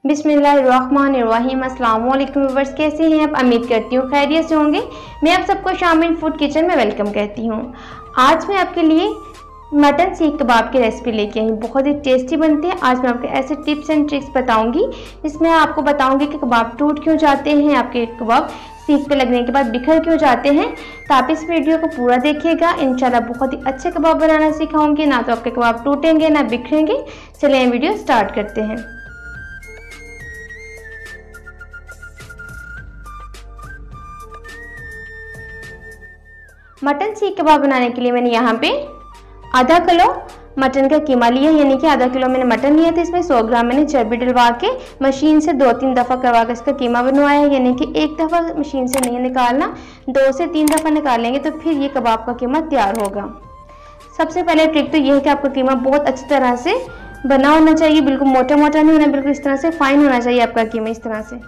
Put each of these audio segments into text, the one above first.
बिस्मिल्लाहिर्रहमानिर्रहीम। अस्सलाम वालेकुम व्यूअर्स, कैसे हैं आप? उम्मीद करती हूँ खैरियत से होंगे। मैं आप सबको शामिल फूड किचन में वेलकम कहती हूँ। आज मैं आपके लिए मटन सीख कबाब की रेसिपी लेके आई हूँ। बहुत ही टेस्टी बनते हैं। आज मैं आपको ऐसे टिप्स एंड ट्रिक्स बताऊंगी जिसमें आपको बताऊंगी कि कबाब टूट क्यों जाते हैं, आपके कबाब सीख पे लगने के बाद बिखर क्यों जाते हैं। तो आप इस वीडियो को पूरा देखिएगा, इंशाल्लाह बहुत ही अच्छे कबाब बनाना सिखाऊंगी। ना तो आपके कबाब टूटेंगे ना बिखरेंगे। चलिए वीडियो स्टार्ट करते हैं। मटन सीख कबाब बनाने के लिए मैंने यहाँ पे आधा किलो मटन का कीमा लिया, यानी कि आधा किलो मैंने मटन लिया था। इसमें 100 ग्राम मैंने चर्बी डलवा के मशीन से 2-3 दफ़ा करवा कर इसका कीमा बनवाया है। यानी कि एक दफ़ा मशीन से नहीं निकालना, 2 से 3 दफ़ा निकालेंगे तो फिर ये कबाब का कीमा तैयार होगा। सबसे पहले ट्रिक तो ये है कि आपका कीमा बहुत अच्छी तरह से बना होना चाहिए, बिल्कुल मोटा मोटा नहीं होना, बिल्कुल इस तरह से फाइन होना चाहिए आपका कीमा। इस तरह से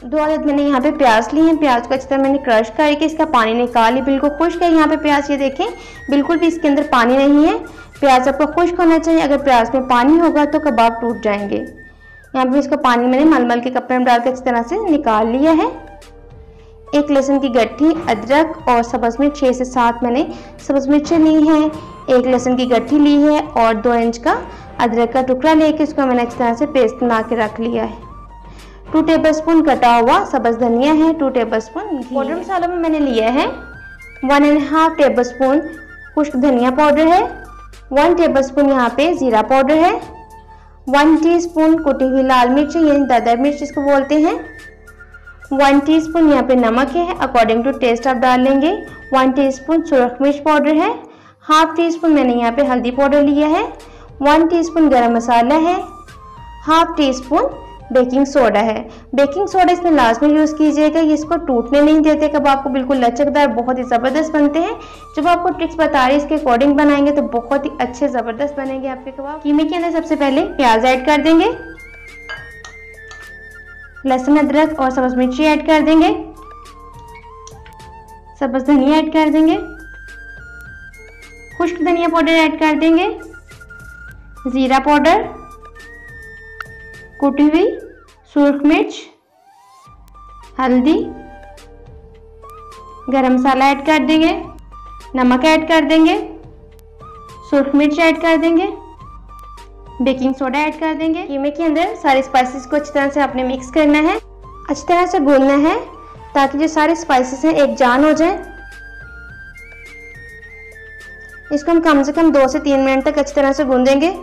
2 अदद मैंने यहाँ पे प्याज लिए हैं। प्याज को अच्छी तरह मैंने क्रश करके इसका पानी निकाल लिया। बिल्कुल खुश्क है यहाँ पे प्याज, ये देखें बिल्कुल भी इसके अंदर पानी नहीं है। प्याज आपको खुश्क होना चाहिए, अगर प्याज में पानी होगा तो कबाब टूट जाएंगे। यहाँ पे इसका पानी मैंने मलमल के कपड़े में डाल के अच्छी तरह से निकाल लिया है। एक लहसुन की गट्ठी, अदरक और सब्ज़ मिर्च 6 से 7 मैंने सब्ज़ मिर्चें ली हैं। एक लहसुन की गट्ठी ली है और 2 इंच का अदरक का टुकड़ा लेके इसको मैंने अच्छी तरह से पेस्ट बना के रख लिया है। 2 टेबलस्पून कटा हुआ सब्ज़ धनिया है। 2 टेबलस्पून पाउडर मसालों में मैंने लिया है 1.5 टेबलस्पून खुश्क धनिया पाउडर है। 1 टेबलस्पून यहाँ पे ज़ीरा पाउडर है। 1 टीस्पून कुटी हुई लाल मिर्च यानी दादर मिर्च जिसको बोलते हैं। 1 टीस्पून यहाँ पे नमक है, अकॉर्डिंग टू टेस्ट आप डाल लेंगे। 1 टीस्पून सुरख मिर्च पाउडर है। हाफ टी स्पून मैंने यहाँ पे हल्दी पाउडर लिया है। 1 टीस्पून गरम मसाला है। Half tea spoon baking soda है। बेकिंग सोडा इसमें लाजमी यूज़ कीजिएगा, ये इसको टूटने नहीं देते कबाब को, बिल्कुल लचकदार बहुत ही ज़बरदस्त बनते हैं। जब आपको ट्रिक्स बता रही है इसके अकॉर्डिंग बनाएंगे तो बहुत ही अच्छे ज़बरदस्त बनेंगे आपके कबाब। कीमे के अंदर सबसे पहले प्याज ऐड कर देंगे, लहसुन अदरक और सब्ज़ मिर्ची ऐड कर देंगे, सब्ज़ धनिया ऐड कर देंगे, खुश्क धनिया पाउडर ऐड कर देंगे, ज़ीरा पाउडर, कुटी हुई सुरख मिर्च, हल्दी, गरम मसाला ऐड कर देंगे, नमक ऐड कर देंगे, सुरख मिर्च ऐड कर देंगे, बेकिंग सोडा ऐड कर देंगे। कीमे के अंदर सारे स्पाइसेस को अच्छी तरह से आपने मिक्स करना है, अच्छी तरह से गूंदना है ताकि जो सारे स्पाइसेस हैं एक जान हो जाए। इसको हम कम से कम 2 से 3 मिनट तक अच्छी तरह से गूंदेंगे।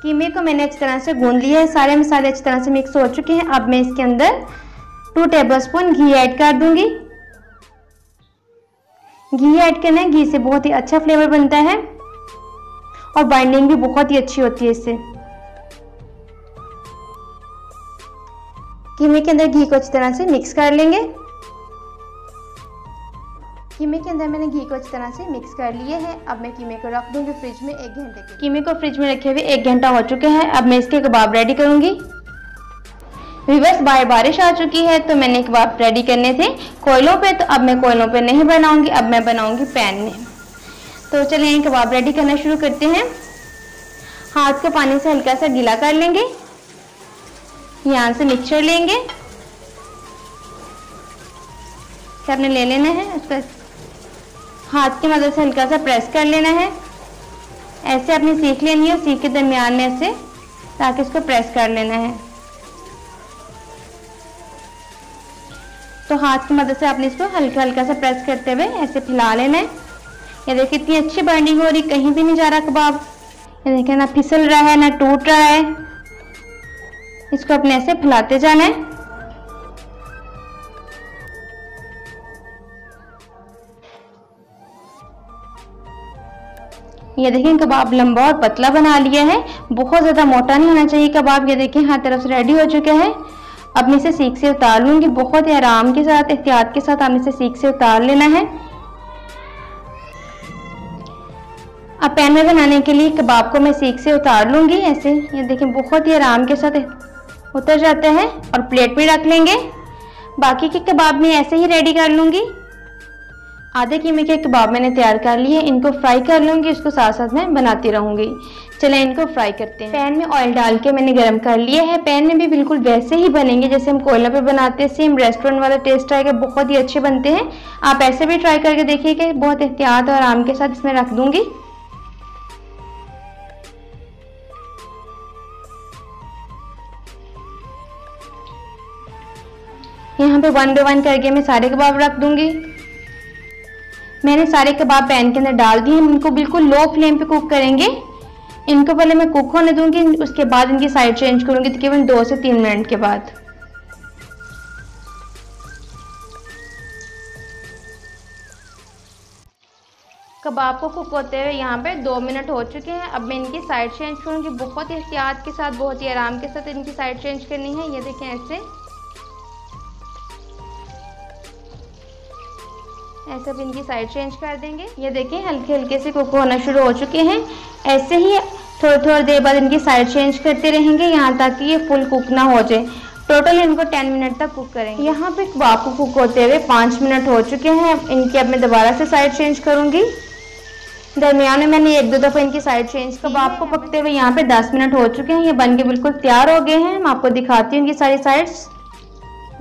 कीमे को मैंने अच्छी तरह से गूंद लिया है, सारे मसाले अच्छी तरह से मिक्स हो चुके हैं। अब मैं इसके अंदर 2 टेबलस्पून घी ऐड कर दूंगी। घी ऐड करना है, घी से बहुत ही अच्छा फ्लेवर बनता है और बाइंडिंग भी बहुत ही अच्छी होती है इससे। कीमे के अंदर घी को अच्छी तरह से मिक्स कर लेंगे। कीमे के अंदर मैंने घी को अच्छी तरह से मिक्स कर लिए है। अब मैं कीमे को रख दूंगी फ्रिज में 1 घंटे के लिए। कीमे को फ्रिज में रखे हुए 1 घंटा हो चुके हैं। अब मैं इसके कबाब रेडी करूंगी। व्यूअर्स, बारिश आ चुकी है तो मैंने कबाब रेडी करने थे कोयलों पे, तो अब मैं कोयलों पे नहीं बनाऊंगी, अब मैं बनाऊंगी पैन में। तो चलिए कबाब रेडी करना शुरू करते हैं। हाथ को पानी से हल्का सा गीला कर लेंगे, यहाँ से मिक्सचर लेंगे, आपने ले लेना है, उसका हाथ की मदद से हल्का सा प्रेस कर लेना है। ऐसे आपने सीख लेनी है, सीख के दरमियान में ऐसे ताकि इसको प्रेस कर लेना है। तो हाथ की मदद से आपने इसको हल्का हल्का सा प्रेस करते हुए ऐसे फैला लेना है। ये देखिए कितनी अच्छी बाइंडिंग हो रही, कहीं भी नहीं जा रहा कबाब। ये देखिए ना फिसल रहा है ना टूट रहा है। इसको अपने ऐसे फैलाते जाना है। ये देखें कबाब लंबा और पतला बना लिया है, बहुत ज़्यादा मोटा नहीं होना चाहिए कबाब। ये देखें हर तरफ से रेडी हो चुका है। अब मैं इसे सीख से उतार लूँगी, बहुत ही आराम के साथ एहतियात के साथ आपने इसे सीख से उतार लेना है। अब पैन में बनाने के लिए कबाब को मैं सीख से उतार लूँगी ऐसे। ये देखें बहुत ही आराम के साथ उतर जाता है और प्लेट में रख लेंगे। बाकी के कबाब मैं ऐसे ही रेडी कर लूँगी। आधे कीमे के कबाब मैंने तैयार कर लिए, इनको फ्राई कर लूँगी, इसको साथ साथ मैं बनाती रहूँगी। चलें इनको फ्राई करते हैं। पैन में ऑयल डाल के मैंने गरम कर लिया है। पैन में भी बिल्कुल वैसे ही बनेंगे जैसे हम कोयला पे बनाते हैं, सेम रेस्टोरेंट वाला टेस्ट आएगा, बहुत ही अच्छे बनते हैं। आप ऐसे भी ट्राई करके देखिएगा। बहुत एहतियात और आराम के साथ इसमें रख दूंगी। यहाँ पे 1 बाय 1 करके मैं सारे कबाब रख दूंगी। मैंने सारे कबाब पैन के अंदर डाल दिए हैं। इनको बिल्कुल लो फ्लेम पे कुक करेंगे। इनको पहले मैं कुक होने दूंगी, उसके बाद इनकी साइड चेंज करूंगी तकरीबन 2 से 3 मिनट के बाद। कबाब को कुक होते हुए यहाँ पे 2 मिनट हो चुके हैं। अब मैं इनकी साइड चेंज करूंगी। बहुत ही एहतियात के साथ, बहुत ही आराम के साथ इनकी साइड चेंज करनी है। ये देखें ऐसे भी इनकी साइड चेंज कर देंगे। ये देखें हल्के हल्के से कुक होना शुरू हो चुके हैं। ऐसे ही थोड़ी देर बाद इनकी साइड चेंज करते रहेंगे यहाँ तक कि ये फुल कुक ना हो जाए। टोटल इनको 10 मिनट तक कुक करेंगे। यहाँ पे कबाब को कुक होते हुए 5 मिनट हो चुके हैं। इनकी अब मैं दोबारा से साइड चेंज करूँगी। दरमियान में मैंने 1-2 दफ़ा इनकी साइड चेंज। कबाब को पकते हुए यहाँ पे 10 मिनट हो चुके हैं। ये बन के बिल्कुल तैयार हो गए हैं। मैं आपको दिखाती हूँ इनकी सारी साइड्स।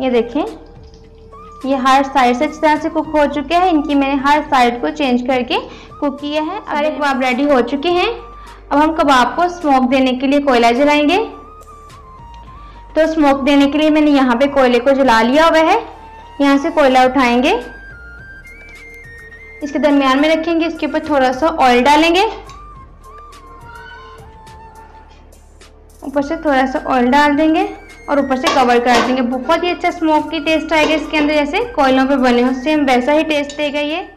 ये देखें, ये हर साइड से अच्छी तरह से कुक हो चुके हैं। इनकी मैंने हर साइड को चेंज करके कुक किया है। सारे कबाब रेडी हो चुके हैं। अब हम कबाब को स्मोक देने के लिए कोयला जलाएंगे। तो स्मोक देने के लिए मैंने यहाँ पे कोयले को जला लिया हुआ है। यहाँ से कोयला उठाएंगे, इसके दरमियान में रखेंगे, इसके ऊपर थोड़ा सा ऑयल डालेंगे, ऊपर से थोड़ा सा ऑयल डाल देंगे और ऊपर से कवर कर देंगे। बहुत ही अच्छा स्मोकी टेस्ट आएगा इसके अंदर, जैसे कोयलों पे बने हो सेम वैसा ही टेस्ट देगा। ये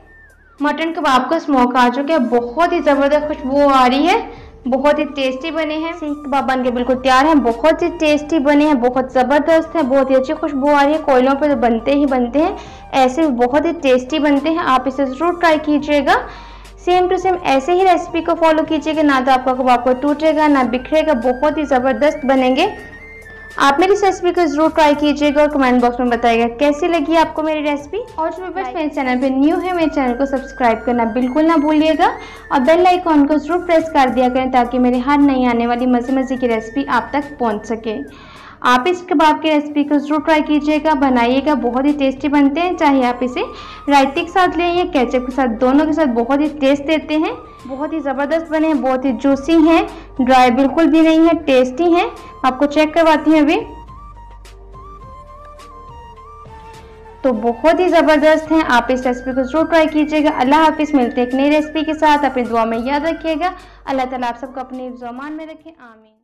मटन कबाब का स्मोक आ चुका है। बहुत ही ज़बरदस्त खुशबू आ रही है। बहुत ही टेस्टी बने हैं। सीख कबाब बन के बिल्कुल तैयार हैं। बहुत ही टेस्टी बने हैं, बहुत ज़बरदस्त है, बहुत ही अच्छी खुशबू आ रही है। कोयलों पे तो बनते ही बनते हैं, ऐसे बहुत ही टेस्टी बनते हैं। आप इसे ज़रूर ट्राई कीजिएगा। सेम टू सेम ऐसे ही रेसिपी को फॉलो कीजिएगा, ना तो आपका कबाब को टूटेगा ना बिखरेगा। बहुत ही ज़बरदस्त बनेंगे। आप मेरी इस रेसिपी को जरूर ट्राई कीजिएगा और कमेंट बॉक्स में बताइएगा कैसी लगी आपको मेरी रेसिपी। और जो व्यूअर्स मेरे चैनल पे न्यू है, मेरे चैनल को सब्सक्राइब करना बिल्कुल ना भूलिएगा और बेल आइकॉन को जरूर प्रेस कर दिया करें ताकि मेरी हर नई आने वाली मज़े मज़े की रेसिपी आप तक पहुंच सके। आप इस कबाब की रेसिपी को जरूर ट्राई कीजिएगा, बनाइएगा। बहुत ही टेस्टी बनते हैं। चाहे आप इसे रायते के साथ लें या केचप के साथ, दोनों के साथ बहुत ही टेस्ट देते हैं। बहुत ही ज़बरदस्त बने हैं, बहुत ही जूसी हैं, ड्राई बिल्कुल भी नहीं है, टेस्टी हैं। आपको चेक करवाती हूँ अभी। तो बहुत ही ज़बरदस्त हैं। आप इस रेसिपी को जरूर ट्राई कीजिएगा। अल्लाह हाफिज़। मिलते हैं एक नई रेसिपी के साथ। अपनी दुआ में याद रखिएगा। अल्लाह ताला आप सबको अपनी ज़ुबान में रखें। आमीन।